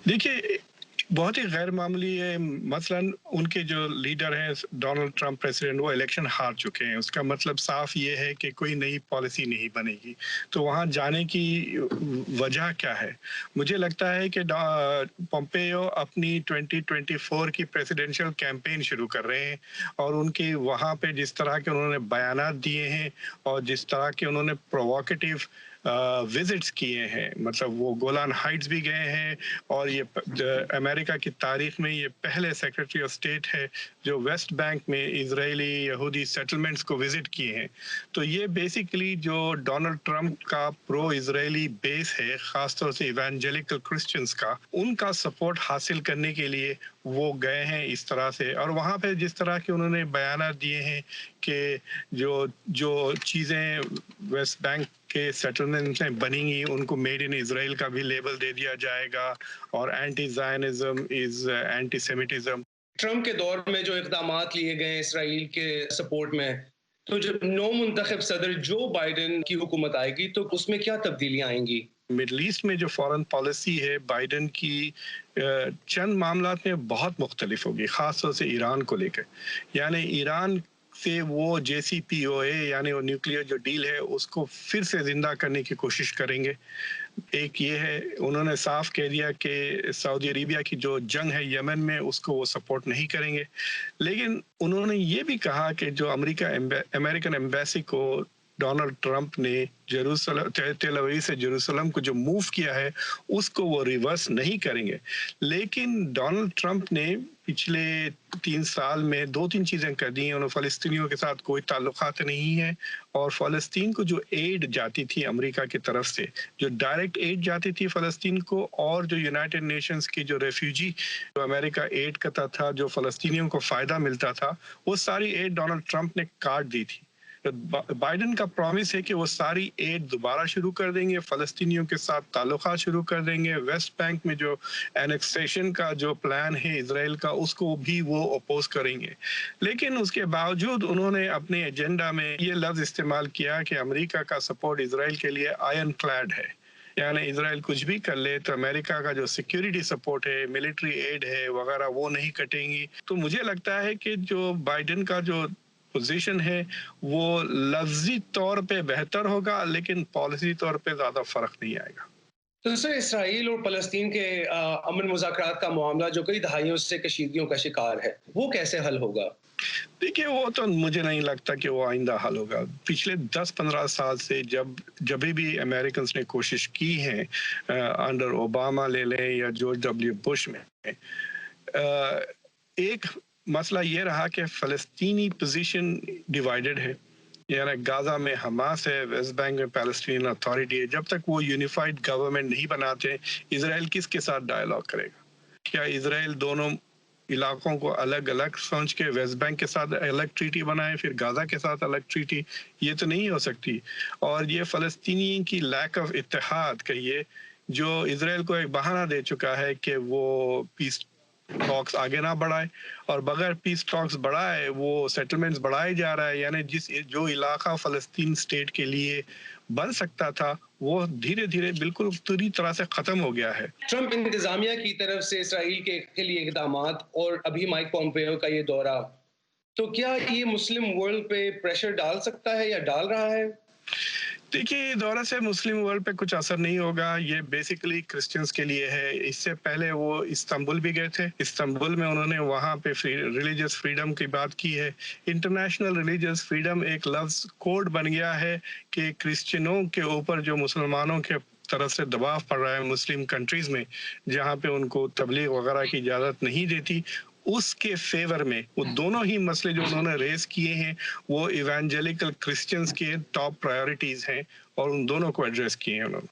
देखिए, बहुत ही गैर मामूली है। मसलन उनके जो लीडर हैं डोनाल्ड ट्रंप प्रेसिडेंट, वो इलेक्शन हार चुके हैं। उसका मतलब साफ ये है कि कोई नई पॉलिसी नहीं बनेगी। तो वहाँ जाने की वजह क्या है? मुझे लगता है कि पोम्पेयो अपनी 2024 की प्रेसिडेंशियल कैंपेन शुरू कर रहे हैं और उनके वहाँ पे जिस तरह के उन्होंने बयानात दिए हैं और जिस तरह के उन्होंने प्रोवोकेटिव विजिट्स किए हैं, मतलब वो गोलान हाइट्स भी गए हैं और ये अमेरिका की तारीख में ये पहले सेक्रेटरी ऑफ स्टेट है जो वेस्ट बैंक में इजरायली यहूदी सेटलमेंट्स को विजिट किए हैं। तो ये बेसिकली जो डोनाल्ड ट्रंप का प्रो इजरायली बेस है, खासतौर से इवेंजेलिकल क्रिश्चियंस का, उनका सपोर्ट हासिल करने के लिए वो गए हैं इस तरह से। और वहाँ पे जिस तरह के उन्होंने बयान दिए हैं कि जो जो चीज़ें वेस्ट बैंक के सेटलमेंट में बनेंगी उनको मेड इन इजराइल का भी लेबल दे दिया जाएगा और anti Zionism is anti Semitism. Trump के दौर में जो इक़दामात लिए गए इसराइल के सपोर्ट में, तो जब नौ मुंतखब सदर जो बाइडन की हुकूमत आएगी तो उसमें क्या तब्दीलियां आएंगी? मिडल ईस्ट में जो फॉरेन पॉलिसी है बाइडन की चंद मामलात में बहुत मुख्तलिफ होगी, ख़ास तौर से ईरान को लेकर। यानी ईरान से वो JCPOA यानी वो न्यूक्लियर जो डील है उसको फिर से ज़िंदा करने की कोशिश करेंगे। एक ये है, उन्होंने साफ कह दिया कि सऊदी अरेबिया की जो जंग है यमन में उसको वो सपोर्ट नहीं करेंगे। लेकिन उन्होंने ये भी कहा कि जो अमेरिकन एम्बेसी को डोनाल्ड ट्रंप ने तेल अवीव से जेरूसलम को जो मूव किया है उसको वो रिवर्स नहीं करेंगे। लेकिन डोनाल्ड ट्रंप ने पिछले 3 साल में 2-3 चीज़ें कर दी हैं। उन्होंने फ़लस्तीनियों के साथ कोई ताल्लुकात नहीं है और फ़लस्तीन को जो एड जाती थी अमेरिका की तरफ से, जो डायरेक्ट एड जाती थी फ़लस्तीन को, और जो यूनाइटेड नेशंस की जो रेफ्यूजी जो अमेरिका एड करता था, जो फ़लस्तीनियों को फ़ायदा मिलता था, वो सारी एड डोनाल्ड ट्रंप ने काट दी थी। बाइडन का प्रॉमिस है कि वो सारी एड दोबारा शुरू कर देंगे, फ़लस्तीनियों के साथ ताल्लुकात शुरू कर देंगे। वेस्ट बैंक में जो एनेक्सेशन का जो प्लान है इजराइल का उसको भी वो अपोज करेंगे। लेकिन उसके बावजूद उन्होंने अपने एजेंडा में ये लफ्ज़ इस्तेमाल किया कि अमेरिका का सपोर्ट इजराइल के लिए आयरन क्लैड है। यानी इजराइल कुछ भी कर ले तो अमेरिका का जो सिक्योरिटी सपोर्ट है, मिलिट्री एड है वगैरह, वो नहीं कटेंगी। तो मुझे लगता है कि जो बाइडन का जो पोजीशन है वो लफ्जी तौर पे बेहतर होगा लेकिन पॉलिसी तौर पे ज्यादा फर्क नहीं आएगा। तो सर, इसराइल और फ़लस्तीन के अमन मुज़ाकरात का मामला जो कई दहाइयों से कशीदगियों का शिकार है, वो कैसे हल होगा? देखिए, वो तो मुझे नहीं लगता कि वो आइंदा हल होगा। पिछले 10-15 साल से जब भी अमेरिकन ने कोशिश की है, अंडर ओबामा ले लें या जॉर्ज W बुश में, एक मसला ये रहा कि फ़लस्तीनी पोजीशन डिवाइडेड है। यानी गाज़ा में हमास है, वेस्ट बैंक में पैलेस्टीनियन अथॉरिटी है। जब तक वो यूनिफाइड गवर्नमेंट नहीं बनाते, इजराइल किसके साथ डायलॉग करेगा? क्या इजराइल दोनों इलाकों को अलग अलग समझ के वेस्ट बैंक के साथ अलग ट्रीटी बनाए फिर गाज़ा के साथ अलग ट्रीटी? ये तो नहीं हो सकती। और ये फ़लस्तीनी की लैक ऑफ इत्तेहाद कहिए, जो इजराइल को एक बहाना दे चुका है कि वो पीस टॉक्स आगे ना बढ़ाए, और बगैर पीस टॉक्स बढ़ाए वो सेटलमेंट्स बढ़ाए जा रहा है। यानी जो इलाका फ़लस्तीन स्टेट के लिए बन सकता था वो धीरे धीरे बिल्कुल पूरी तरह से ख़त्म हो गया है। ट्रंप इंतजामिया की तरफ से इसराइल के लिए इक़दामात और अभी माइक पॉम्पेयो का ये दौरा, तो क्या ये मुस्लिम वर्ल्ड पे प्रेशर डाल सकता है या डाल रहा है? देखिए, दौरा से मुस्लिम वर्ल्ड पे कुछ असर नहीं होगा। ये बेसिकली क्रिश्चियंस के लिए है। इससे पहले वो इस्तांबुल भी गए थे। इस्तांबुल में उन्होंने वहाँ पे रिलीजियस फ्रीडम की बात की है। इंटरनेशनल रिलीजियस फ्रीडम एक लफ्ज़ कोड बन गया है कि क्रिश्चियनों के ऊपर जो मुसलमानों के तरफ से दबाव पड़ रहा है मुस्लिम कंट्रीज़ में, जहाँ पे उनको तबलीग वगैरह की इजाज़त नहीं देती, उसके फेवर में वो दोनों ही मसले जो उन्होंने रेज किए हैं वो इवेंजेलिकल क्रिश्चियंस के टॉप प्रायोरिटीज हैं और उन दोनों को एड्रेस किए हैं उन्होंने।